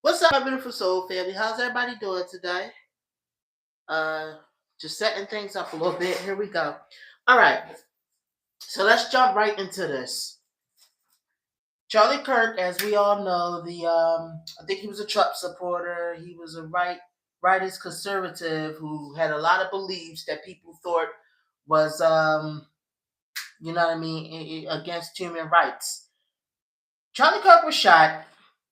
What's up, my beautiful soul family? How's everybody doing today? Uh, just setting things up a little bit. Here we go. All right, so let's jump right into this. Charlie Kirk, as we all know, I think he was a Trump supporter. He was a rightist conservative who had a lot of beliefs that people thought was, you know what I mean, against human rights. Charlie Kirk was shot,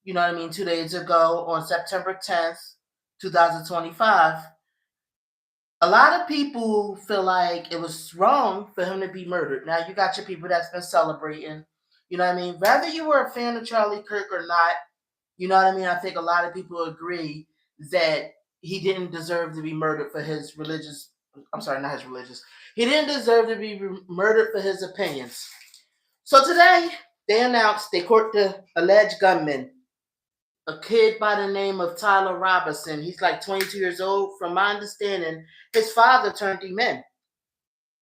you know what I mean, 2 days ago on September 10th, 2025. A lot of people feel like it was wrong for him to be murdered. Now you got your people that's been celebrating. You know what I mean? Whether you were a fan of Charlie Kirk or not, you know what I mean? I think a lot of people agree that he didn't deserve to be murdered for his religious. I'm sorry, not his religious. He didn't deserve to be murdered for his opinions. So today they announced they caught the alleged gunman, a kid by the name of Tyler Robinson. He's like 22 years old. From my understanding, his father turned him in.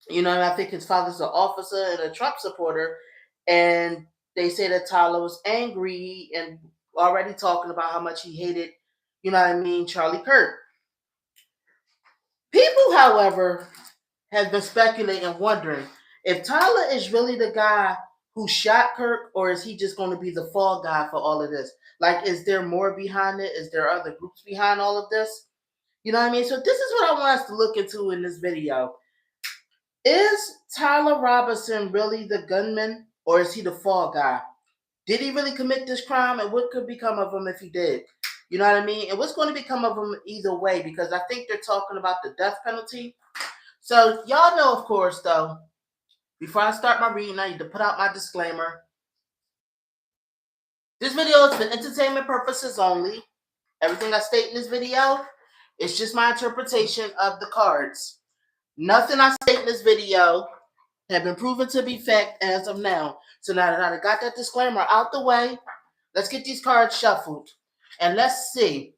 You know, I think his father's an officer and a Trump supporter. And they say that Tyler was angry and already talking about how much he hated, you know what I mean, Charlie Kirk. People, however, have been speculating, wondering if Tyler is really the guy who shot Kirk, or is he just going to be the fall guy for all of this? Like, is there more behind it? Is there other groups behind all of this? You know what I mean? So this is what I want us to look into in this video. Is Tyler Robinson really the gunman, or is he the fall guy? Did he really commit this crime, and what could become of him if he did? You know what I mean? And what's going to become of him either way? Because I think they're talking about the death penalty. So y'all know, of course, though, before I start my reading, I need to put out my disclaimer. This video is for entertainment purposes only. Everything I state in this video is just my interpretation of the cards. Nothing I state in this video have been proven to be fact as of now. So now that I got that disclaimer out the way, let's get these cards shuffled. And let's see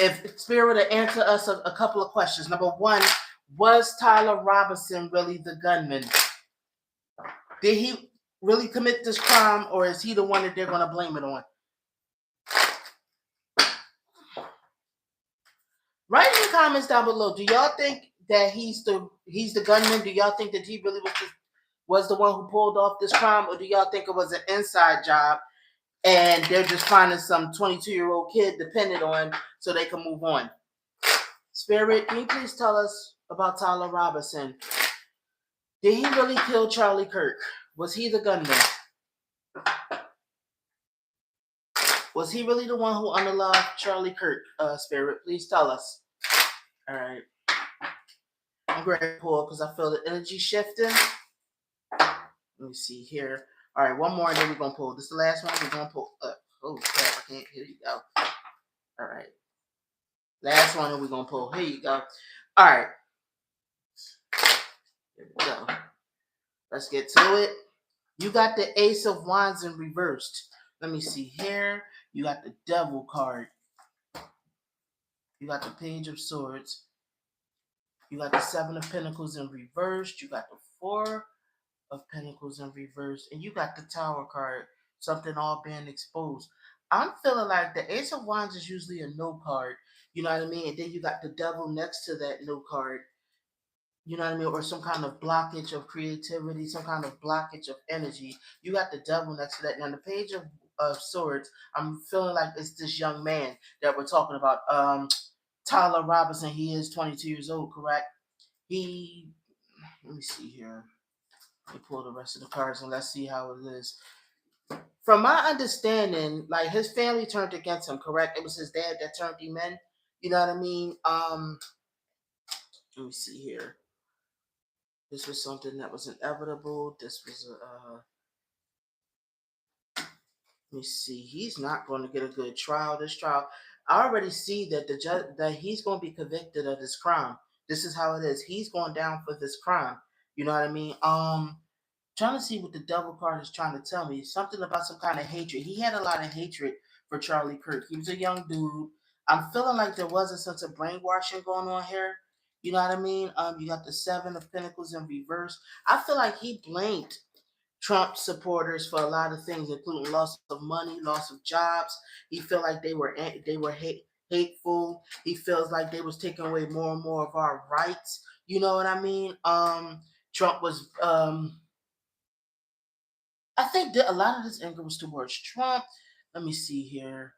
if Spirit will answer us a couple of questions. Number one, was Tyler Robinson really the gunman? Did he really commit this crime, or is he the one that they're going to blame it on? Write in the comments down below. Do y'all think that he's the gunman? Do y'all think that he really was the one who pulled off this crime, or do y'all think it was an inside job and they're just finding some 22-year-old kid dependent on so they can move on? Spirit, can you please tell us about Tyler Robinson? Did he really kill Charlie Kirk? Was he the gunman? Was he really the one who unalived Charlie Kirk? Spirit, please tell us. All right. I'm going to pull because I feel the energy shifting. Let me see here. All right, one more and then we're going to pull. This is the last one. We're going to pull. Oh, crap. I can't. Here you go. All right. Last one and we're going to pull. Here you go. All right. Here we go. Let's get to it. You got the Ace of Wands in reversed. Let me see here. You got the Devil card. You got the Page of Swords. You got the Seven of Pentacles in reversed. You got the Four of Pentacles in reverse. And you got the Tower card. Something all being exposed. I'm feeling like the Ace of Wands is usually a no card. You know what I mean? And then you got the Devil next to that no card. You know what I mean? Or some kind of blockage of creativity, some kind of blockage of energy. You got the Devil next to that. Now, the Page of Swords, I'm feeling like it's this young man that we're talking about. Tyler Robinson, he is 22 years old, correct? Let me see here. Let me pull the rest of the cards and let's see how it is. From my understanding, like his family turned against him, correct? It was his dad that turned him in. You know what I mean? Let me see here. This was something that was inevitable. This was let me see. He's not going to get a good trial. This trial, I already see that the judge that he's going to be convicted of this crime. This is how it is. He's going down for this crime. You know what I mean? Trying to see what the Devil card is trying to tell me. Something about some kind of hatred. He had a lot of hatred for Charlie Kirk. He was a young dude. I'm feeling like there was a sense of brainwashing going on here. You know what I mean? You got the Seven of Pentacles in reverse. I feel like he blamed Trump supporters for a lot of things, including loss of money, loss of jobs. He felt like they were hateful. He feels like they was taking away more and more of our rights. You know what I mean? Trump was. I think that a lot of this anger was towards Trump. Let me see here.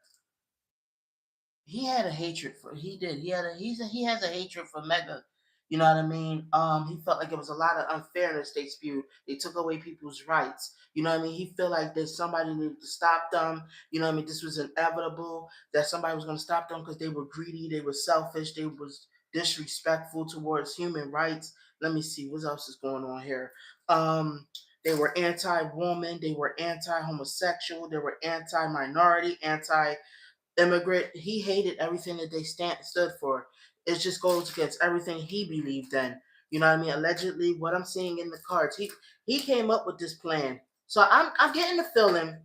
He had a hatred for he has a hatred for MAGA. You know what I mean? He felt like it was a lot of unfairness they spewed. They took away people's rights. You know what I mean? He felt like that somebody needed to stop them. You know what I mean? This was inevitable that somebody was going to stop them because they were greedy, they were selfish, they was disrespectful towards human rights. Let me see what else is going on here. They were anti-woman, they were anti-homosexual, they were anti-minority, anti immigrant. He hated everything that they stood for. It just goes against everything he believed in. You know what I mean? Allegedly, what I'm seeing in the cards, he came up with this plan. So I'm getting the feeling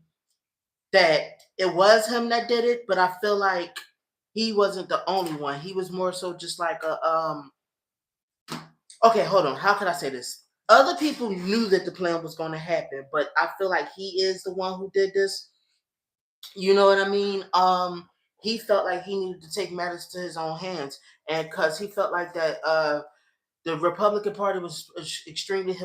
that it was him that did it, but I feel like he wasn't the only one. He was more so just like a okay, hold on. How can I say this? Other people knew that the plan was going to happen, but I feel like he is the one who did this. You know what I mean? He felt like he needed to take matters to his own hands, and because he felt like that the Republican Party was extremely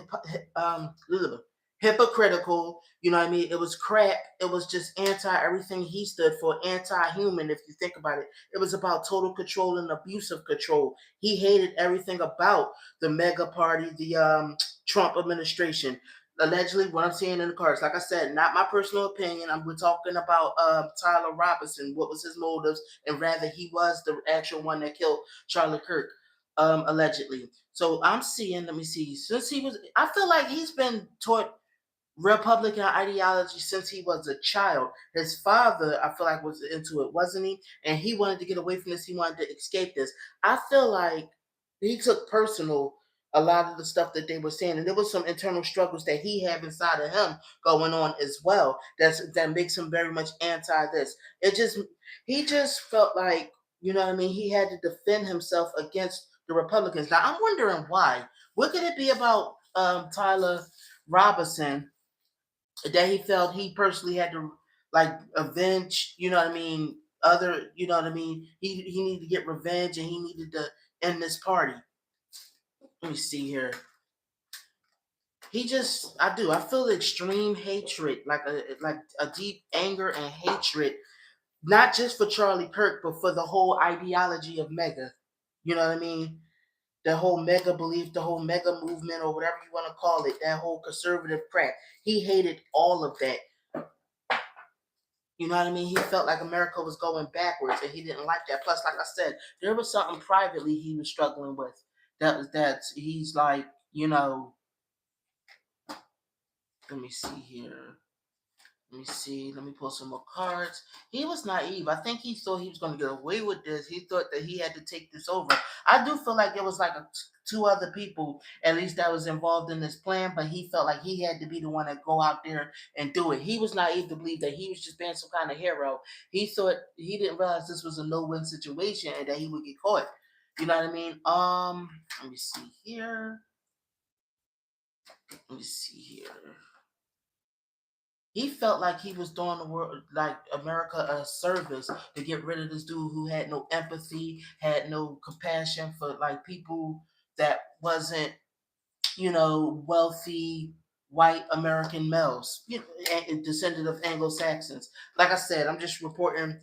hypocritical. You know what I mean? It was crap. It was just anti everything he stood for, anti-human. If you think about it, it was about total control and abuse of control. He hated everything about the MAGA party, the Trump administration. Allegedly, what I'm seeing in the cards, like I said, not my personal opinion. We're talking about Tyler Robinson. What was his motives, and rather he was the actual one that killed Charlie Kirk, allegedly. So I'm seeing, let me see, since he was, I feel like he's been taught Republican ideology since he was a child. His father, I feel like, was into it, wasn't he? And he wanted to get away from this. He wanted to escape this. I feel like he took personal a lot of the stuff that they were saying, and there was some internal struggles that he had inside of him going on as well. That makes him very much anti this. It just he just felt like, you know what I mean. He had to defend himself against the Republicans. Now I'm wondering why. What could it be about Tyler Robinson that he felt he personally had to like avenge, you know what I mean, other, you know what I mean, he needed to get revenge and he needed to end this party. Let me see here. He just I feel extreme hatred, like a deep anger and hatred, not just for Charlie Kirk, but for the whole ideology of MAGA. You know what I mean? The whole MAGA belief, the whole MAGA movement, or whatever you want to call it, that whole conservative crap. He hated all of that. You know what I mean? He felt like America was going backwards, and he didn't like that. Plus, like I said, there was something privately he was struggling with. That he's like, you know. Let me see here. Let me see. Let me pull some more cards. He was naive. I think he thought he was going to get away with this. He thought that he had to take this over. I do feel like it was like two other people, at least, that was involved in this plan, but he felt like he had to be the one that go out there and do it. He was naive to believe that he was just being some kind of hero. He thought he didn't realize this was a no-win situation and that he would get caught. You know what I mean? Let me see here. Let me see here. He felt like he was doing the world, like America, a service to get rid of this dude who had no empathy, had no compassion for like people that wasn't, you know, wealthy white American males, you know, and descendant of Anglo Saxons. Like I said, I'm just reporting,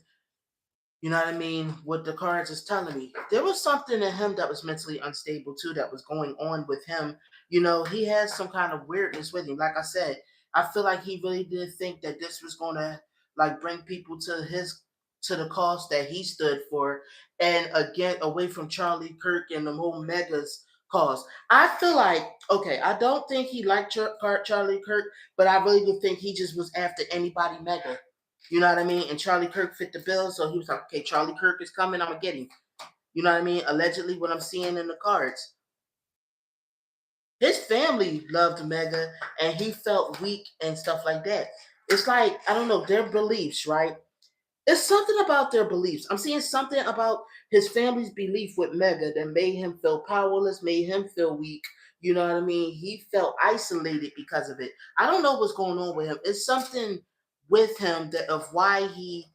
you know what I mean, what the cards is telling me. There was something in him that was mentally unstable too, that was going on with him. You know, he has some kind of weirdness with him. Like I said, I feel like he really did think that this was gonna like bring people to the cause that he stood for, and again away from Charlie Kirk and the whole Megas cause. I feel like, okay, I don't think he liked Charlie Kirk, but I really do think he just was after anybody Mega. You know what I mean? And Charlie Kirk fit the bill, so he was like, okay, Charlie Kirk is coming, I'm gonna get him. You know what I mean? Allegedly, what I'm seeing in the cards. His family loved Mega, and he felt weak and stuff like that. It's like, I don't know, their beliefs, right? It's something about their beliefs. I'm seeing something about his family's belief with MAGA that made him feel powerless, made him feel weak. You know what I mean? He felt isolated because of it. I don't know what's going on with him. It's something with him that of why he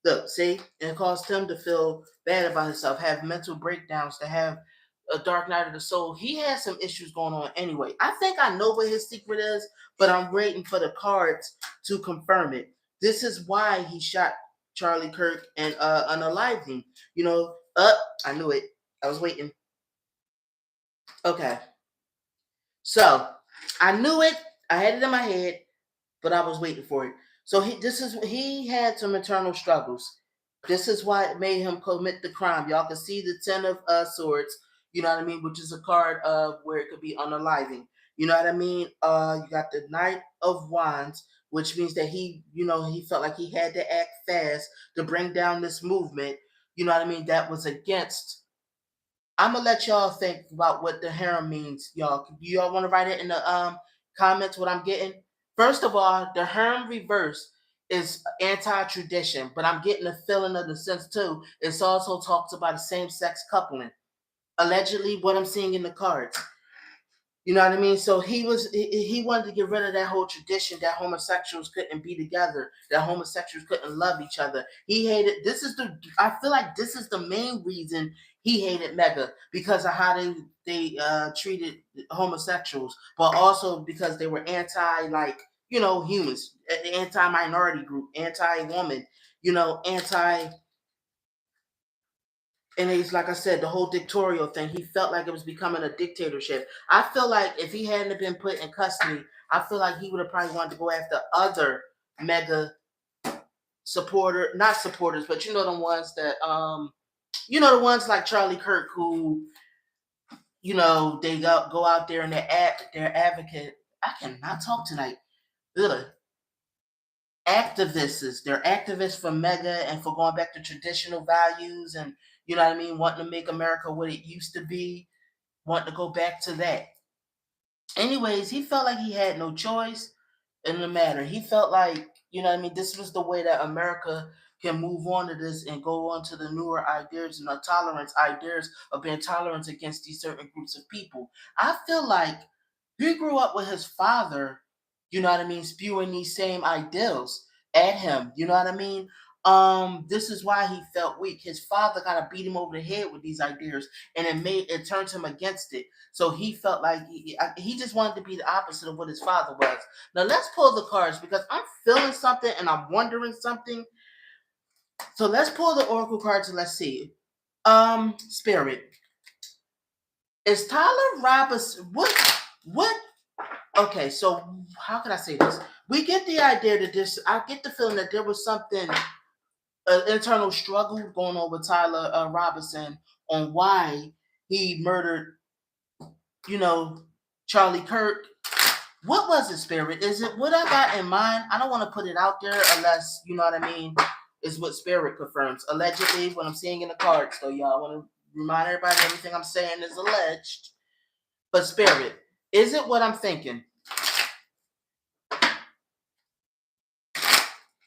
look, see, it caused him to feel bad about himself, have mental breakdowns, to have a dark night of the soul. He has some issues going on anyway. I think I know what his secret is, but I'm waiting for the cards to confirm it. This is why he shot Charlie Kirk and unalived him. You know, I knew it. I was waiting. Okay. So I knew it. I had it in my head, but I was waiting for it. So he had some internal struggles. This is why it made him commit the crime. Y'all can see the Ten of Swords, you know what I mean, which is a card of where it could be unaliving. You know what I mean? You got the Knight of Wands, which means that he felt like he had to act fast to bring down this movement. You know what I mean? That was against. I'm gonna let y'all think about what the harem means, y'all. Do y'all want to write it in the comments? What I'm getting? First of all, the harem reverse is anti-tradition, but I'm getting a feeling of the sense too. It's also talks about the same-sex coupling. Allegedly, what I'm seeing in the cards. You know what I mean? So he wanted to get rid of that whole tradition that homosexuals couldn't be together, that homosexuals couldn't love each other. He hated I feel like this is the main reason he hated MAGA, because of how they treated homosexuals, but also because they were anti, like, humans, anti minority group, anti woman, anti. And he's, like I said, the whole dictatorial thing. He felt like it was becoming a dictatorship. I feel like if he hadn't been put in custody, I feel like he would have probably wanted to go after other MAGA not supporters, but the ones that the ones like Charlie Kirk, who they go out there and they're advocate. I cannot talk tonight. Ugh. Activists. They're activists for MAGA and for going back to traditional values, and you know what I mean, wanting to make America what it used to be, wanting to go back to that. Anyways, he felt like he had no choice in the matter. He felt like, this was the way that America can move on to this and go on to the newer ideas and the tolerance ideas of being tolerant against these certain groups of people. I feel like he grew up with his father, spewing these same ideals at him. You know what I mean? This is why he felt weak. His father kind of beat him over the head with these ideas, and it turned him against it. So he felt like he just wanted to be the opposite of what his father was. Now let's pull the cards, because I'm feeling something and I'm wondering something. So let's pull the oracle cards and let's see. Spirit. Is Tyler Robinson what? Okay, so how can I say this? We get the idea that I get the feeling that there was something, an internal struggle going on with Tyler Robinson on why he murdered, Charlie Kirk. What was it, Spirit? Is it what I got in mind? I don't want to put it out there unless, you know what I mean, is what Spirit confirms. Allegedly, what I'm seeing in the cards. So, y'all, I want to remind everybody everything I'm saying is alleged. But, Spirit, is it what I'm thinking?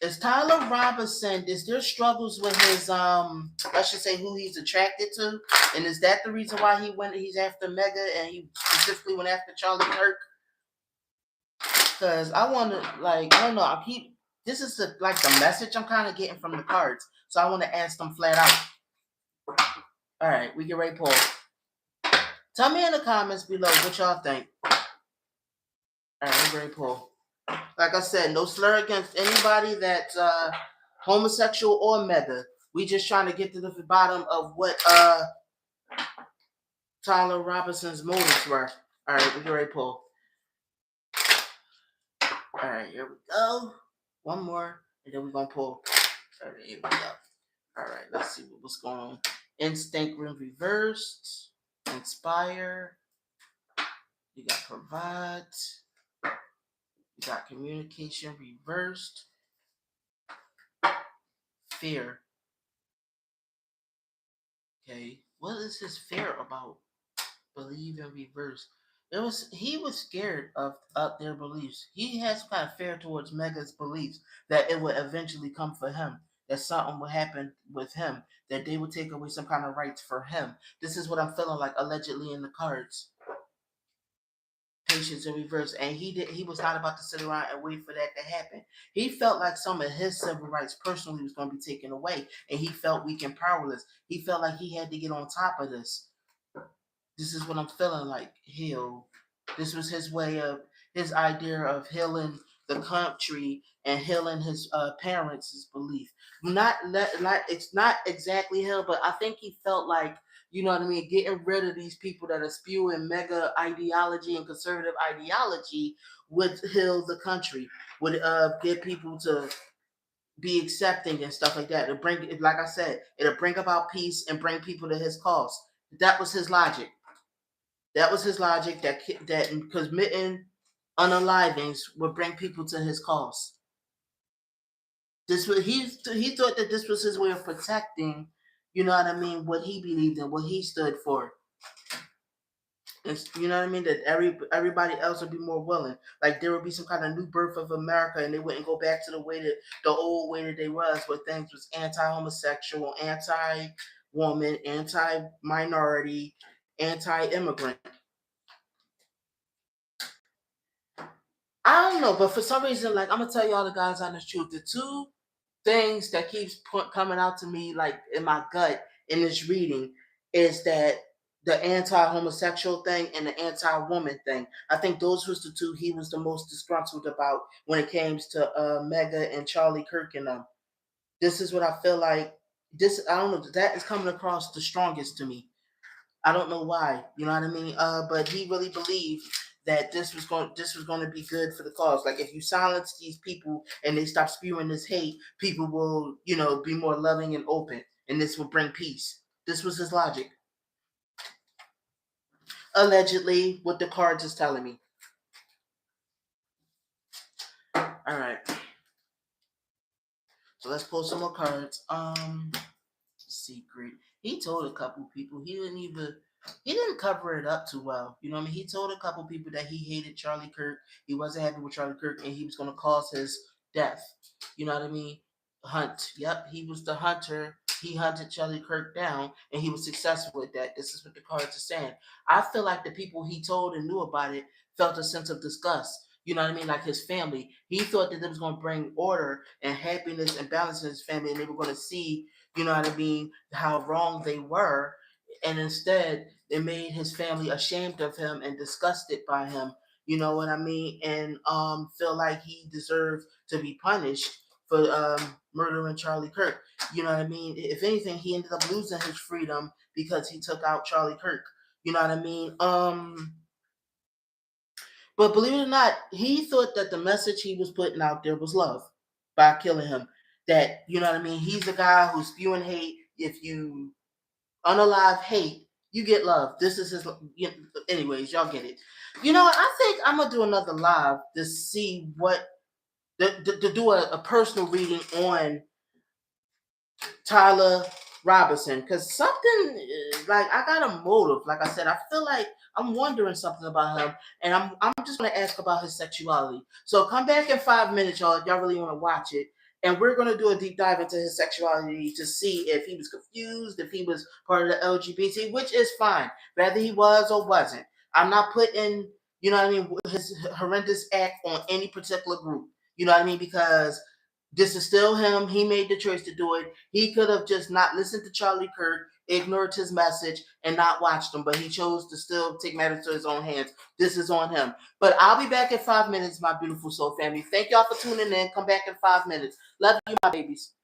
Is Tyler Robinson, is there struggles with his, let's just say who he's attracted to? And is that the reason why he's after MAGA and he specifically went after Charlie Kirk? Because I want to, I don't know, this is the message I'm kind of getting from the cards. So I want to ask them flat out. All right, we get ready to pull. Tell me in the comments below what y'all think. All right, we're ready to pull. Like I said, no slur against anybody that's homosexual or MAGA. We just trying to get to the bottom of what Tyler Robinson's motives were. All right, we get ready to pull. All right, here we go. One more, and then we're going to pull. All right, here we go. All right, let's see what's going on. Instinct reversed. Inspire. You got provide. You got communication reversed. Fear. Okay, what is his fear about? Believe in reverse. He was scared of their beliefs. He has kind of fear towards MAGA's beliefs that it would eventually come for him. that something would happen with him, that they would take away some kind of rights for him. This is what I'm feeling like allegedly in the cards. Patience in reverse, and he was not about to sit around and wait for that to happen. He felt like some of his civil rights personally was going to be taken away, and he felt weak and powerless. He felt like he had to get on top of this. This is what I'm feeling like. Heal. This was his way of his idea of healing the country and healing his parents' belief. Not it's not exactly heal, but I think he felt like, you know what I mean, getting rid of these people that are spewing mega ideology and conservative ideology would heal the country, would get people to be accepting and stuff like that. It'll bring, like I said, it'll bring about peace and bring people to his cause. That was his logic. That was his logic. That committing unalivings would bring people to his cause. This was he thought that this was his way of protecting, you know what I mean, what he believed in, what he stood for. And you know what I mean, that everybody else would be more willing. Like there would be some kind of new birth of America, and they wouldn't go back to the old way that they was, where things was anti-homosexual, anti-woman, anti-minority, anti-immigrant. I don't know, but for some reason, like I'm gonna tell y'all the guys honest truth, the two things that keeps coming out to me like in my gut in this reading is that the anti-homosexual thing and the anti-woman thing. I think those was the two he was the most disgruntled about when it came to MAGA and Charlie Kirk and them. This is what I feel like. This I don't know. That is coming across the strongest to me. I don't know why. You know what I mean? But he really believed that this was going to be good for the cause. Like if you silence these people and they stop spewing this hate, people will, you know, be more loving and open, and this will bring peace. This was his logic. Allegedly, what the cards is telling me. All right. So let's pull some more cards. Secret. He told a couple people he didn't cover it up too well. You know what I mean? He told a couple people that he hated Charlie Kirk. He wasn't happy with Charlie Kirk, and he was going to cause his death. You know what I mean? Hunt. Yep, he was the hunter. He hunted Charlie Kirk down, and he was successful with that. This is what the cards are saying. I feel like the people he told and knew about it felt a sense of disgust. You know what I mean? Like his family. He thought that it was going to bring order and happiness and balance in his family, and they were going to see, you know what I mean, how wrong they were. And instead, it made his family ashamed of him and disgusted by him. You know what I mean? And feel like he deserved to be punished for murdering Charlie Kirk. You know what I mean? If anything, he ended up losing his freedom because he took out Charlie Kirk. You know what I mean? But believe it or not, he thought that the message he was putting out there was love by killing him. That, you know what I mean? He's the guy who's spewing hate. If you unalive hate, you get love. This is his. You know, anyways, y'all get it. You know what? I think I'm gonna do another live to see what to do a personal reading on Tyler Robinson, because something like I got a motive. Like I said, I feel like I'm wondering something about him, and I'm just gonna ask about his sexuality. So come back in 5 minutes, y'all. If y'all really want to watch it, and we're gonna do a deep dive into his sexuality to see if he was confused, if he was part of the LGBT, which is fine, whether he was or wasn't. I'm not putting, you know what I mean, his horrendous act on any particular group. You know what I mean, because this is still him. He made the choice to do it. He could have just not listened to Charlie Kirk, ignored his message, and not watched him, but he chose to still take matters to his own hands. This is on him. But I'll be back in 5 minutes, my beautiful soul family. Thank y'all for tuning in. Come back in 5 minutes. Love you, my babies.